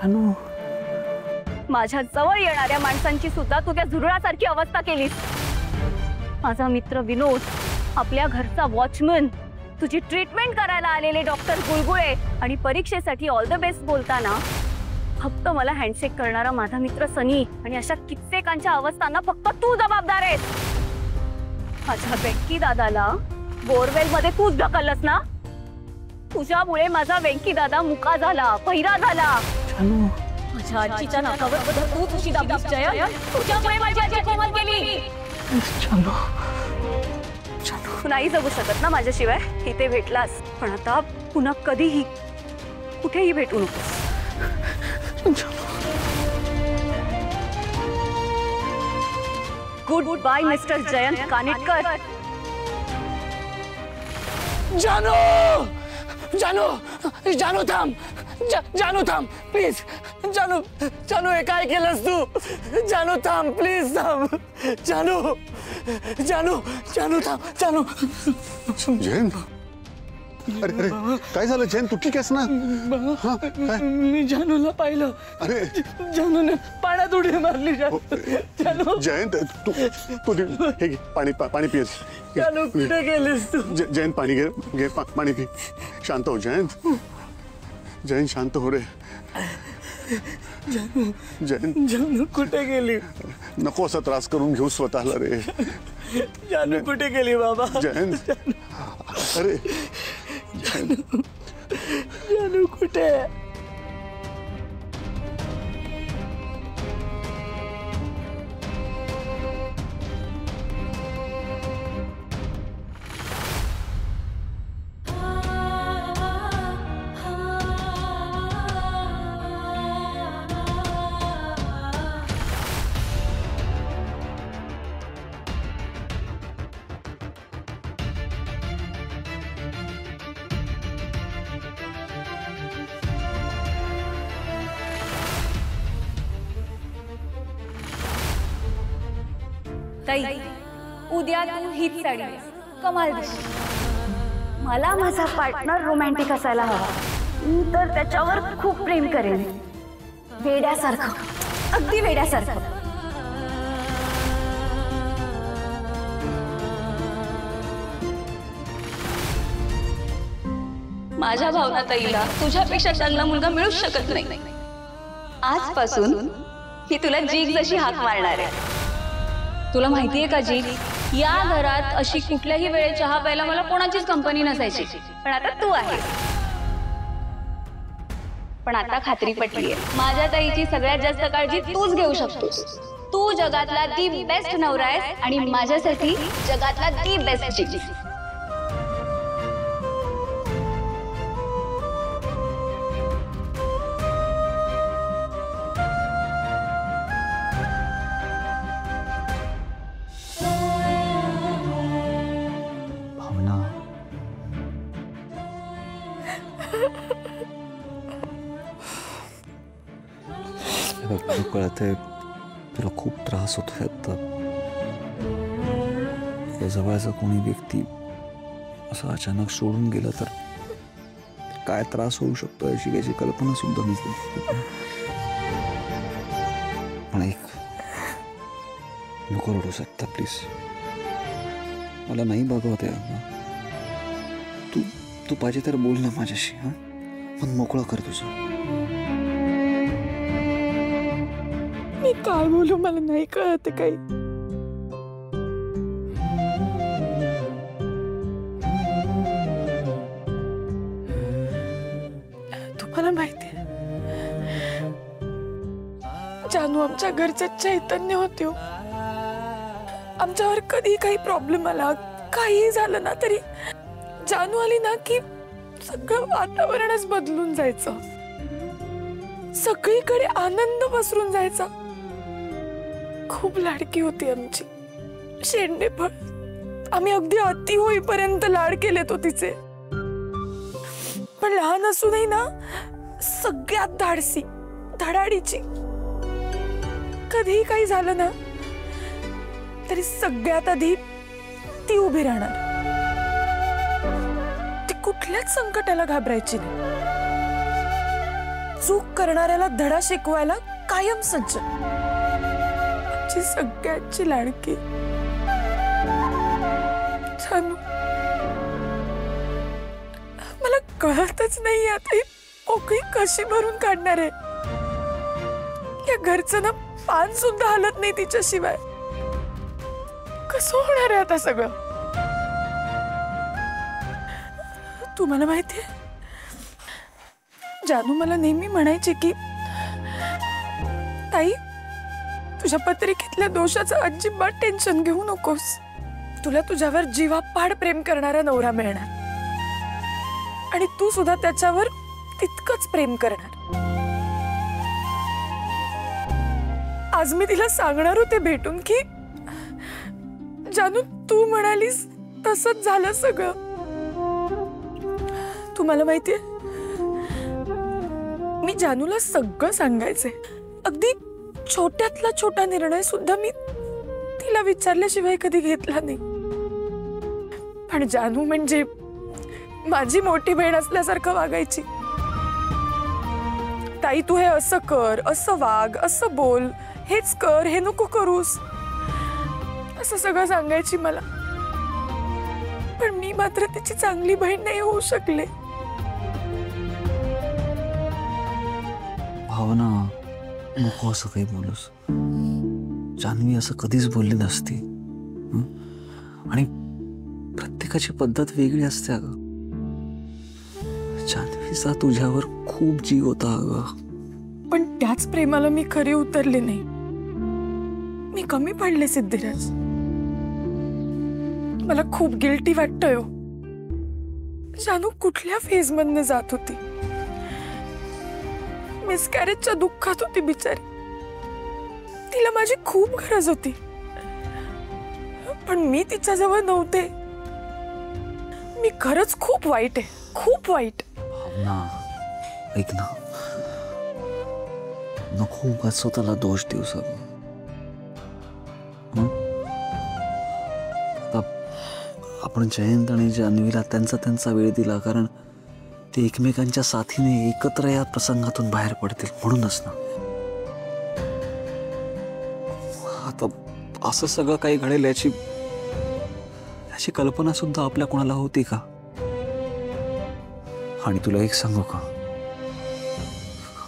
जानू, माझ्या जवळ येणाऱ्या माणसांची सुद्धा तू त्या झुरळासारखी अवस्था केलीस। माझा मित्र विनोद, आपल्या घरचा वॉचमन, तुझी ट्रीटमेंट करायला आलेले डॉक्टर गुळगुळे आणि परीक्षेसाठी ऑल द बेस्ट बोलताना फक्त मला हँडशेक करणारा माझा मित्र सनी आणि अशा कित्येकांच्या अवस्थांना फक्त तू जबाबदार आहेस। माझ्या वेंकी दादाला बोरवेल मध्ये तूच ढकललंस ना? तुझ्यामुळे माझा वेंकी दादा मुका झाला, पहिरा झाला। जानू, माझ्या आजीच्या नाकावर तू तुझी दाबलीस जया। तुझ्यामुळे माझी आजी कोमल गेली। जानू, तू नाही जगू शकत ना माझ्याशिवाय? इथे भेटलास, पण आता पुन्हा कधीही कुठेही भेटू नकोस। Good bye mister Jayant Kanitkar. जानू, जानू, जानू थांब, जानू थांब प्लीज। जानू, जानू हे काय केलंस तू? जानू थांब प्लीज, थांब। जानू, जानू, जानू थांब, जानू। जयंत, अरे अरे काय झालं जयंत? तू ठीक आहेस ना? मी जानूला पाहिलं। अरे जानूने पाण्यात उडी मारली। जानू, जयंत, तू तू हे घे, पाणी पियस। जानू कुठे गेलीस तू? जयंत पाणी घे, घे पाणी पी, शांत हो जयंत। जयंत शांत हो रे। जानू, जयंत, जानू कुठे गेली? नको असा त्रास करून घेऊ स्वतःला रे। जानू कुठे गेली बाबा? जयंत, अरे जानू कुठे? ताई, उद्या तू हीच साडी नेस, कमाल दिसते। मला माझा पार्टनर रोमॅन्टिक असायला हवा। मी तर त्याच्यावर खूप प्रेम करेन, वेड्यासारखं, अगदी वेड्यासारखं। माझ्या भावना ताईला तुझ्यापेक्षा चांगला मुलगा मिळूच शकत नाही। आजपासून मी तुला जीग जशी हाक मारणार आहे। तुला माहितीये का जी, या घरात अशी कुठल्याही वेळेत चहा प्यायला मला कोणाचीच कंपनी नसायची, पण आता तू आहे। पण आता खात्री पटलीये, माझ्या ताईची सगळ्यात जास्त काळजी तूच घेऊ शकतोस। तू जगातला दी बेस्ट नवरा आहेस आणि माझ्यासाठी जगातला दी बेस्ट जी। कळतंय तुला खूप त्रास होतोय आता। या जवळचा कोणी व्यक्ती असं अचानक सोडून गेलं तर काय त्रास होऊ शकतो याची याची कल्पना सुद्धा नसते। पण एक नको रडू शकता प्लीज, मला नाही बघवत आहे। तू पाहिजे तर बोल ना माझ्याशी, हा मन मोकळं कर तुझं। मी काय बोलू, मला नाही कळत काही। तुम्हाला माहिती आहे, जानू आमच्या घरचं चैतन्य होते। आमच्यावर कधी काही प्रॉब्लेम आला, काही झालं ना तरी जानू आली ना की सगळं वातावरणच बदलून जायचं, सगळीकडे आनंद पसरून जायचा। खूप लाडकी होती आमची, शेंडेफळ। आम्ही अगदी अति होईपर्यंत लाड केले तो तिचे। पण लहान असूनही ना सगळ्यात धाडसी, धडाडीची। कधीही काही झालं ना तरी सगळ्यात आधी ती उभी राहणार। ती कुठल्याच संकटाला घाबरायची नाही। चूक करणाऱ्याला धडा शिकवायला कायम सज्ज, आमची सगळ्यांची लाडकी जानू. मला कळतच नाही आता ही पोकळी कशी भरून काढणार आहे. या घरचं ना पान सुद्धा हलत नाही तिच्याशिवाय. कसं होणार आहे आता सगळं. तुम्हाला माहितीये जानू मला नेहमी म्हणायची की ताई, तुझ्या पत्रिकेतल्या दोषाचं अजिबात टेन्शन घेऊ नकोस. तुला तुझ्यावर जीवापाड प्रेम करणारा नवरा मिळणार आणि तू सुद्धा त्याच्यावर तितकंच प्रेम करणार. आज मी तिला सांगणार होते भेटून की जानू, तू म्हणालीस तसंच झालं सगळं. तुम्हाला माहितीये मी जानूला सगळं सांगायचंय. अगदी छोट्यातला छोटा निर्णय सुद्धा मी तिला विचारल्याशिवाय कधी घेतला नाही. पण जानू म्हणजे माझी मोठी बहीण असल्यासारखं वागायची. ताई, तू हे असं कर, असं वाग, असं बोल, हेच कर, हे नको करूस, असं सगळं सांगायची मला. पण मी मात्र तिची चांगली बहीण नाही होऊ शकले. भावना, नको असं काही बोलूस. जान्हवी असं कधीच बोलली नसती. आणि प्रत्येकाची पद्धत वेगळी असते अगं. जान्हवीचा तुझ्यावर खूप जीव होता अगं. पण त्याच प्रेमाला मी खरे उतरले नाही. मी कमी पडले सिद्धिराज. मला खूप गिल्टी वाटतंय. जानू कुठल्या फेज मधनं जात होती. मिसकॅरेजच्या दुःखात होती बिचारी. तिला माझी खूप गरज होती. पण मी तिच्याजवळ नव्हते. मी खरंच खूप वाईट आहे, खूप वाईट. भावना, ऐक ना, नको उगाच स्वतःला दोष देऊ सगळं. आपण जयंत आणि जान्हवीला त्यांचा वेळ दिला कारण ते एकमेकांच्या साथीने एकत्र या प्रसंगातून बाहेर पडतील म्हणूनच ना. आता असं सगळं काही घडेल याची कल्पना सुद्धा आपल्या कोणाला होती का? आणि तुला एक सांगू का,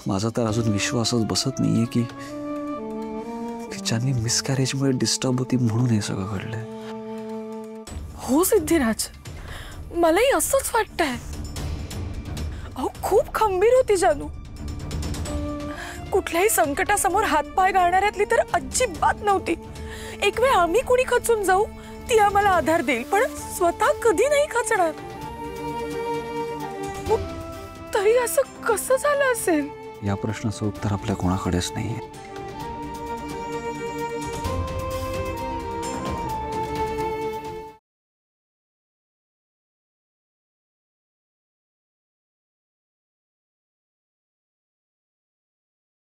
माझा तर अजून विश्वासच बसत नाहीये की जान्हवी मिसकॅरेजमुळे डिस्टर्ब होती म्हणून हे सगळं घडलंय. हो सिद्धिराज, मलाही असंच वाटतंय. अहो, खूप खंबीर होती जानू. कुठल्याही संकटासमोर हातपाय घालणाऱ्यातली तर अजिबात नव्हती. एक वेळ आम्ही कुणी खचून जाऊ ती आम्हाला आधार देईल, पण स्वतः कधी नाही खचणार. तरी असं कसं झालं असेल? या प्रश्नाचं उत्तर आपल्या कोणाकडेच नाहीये.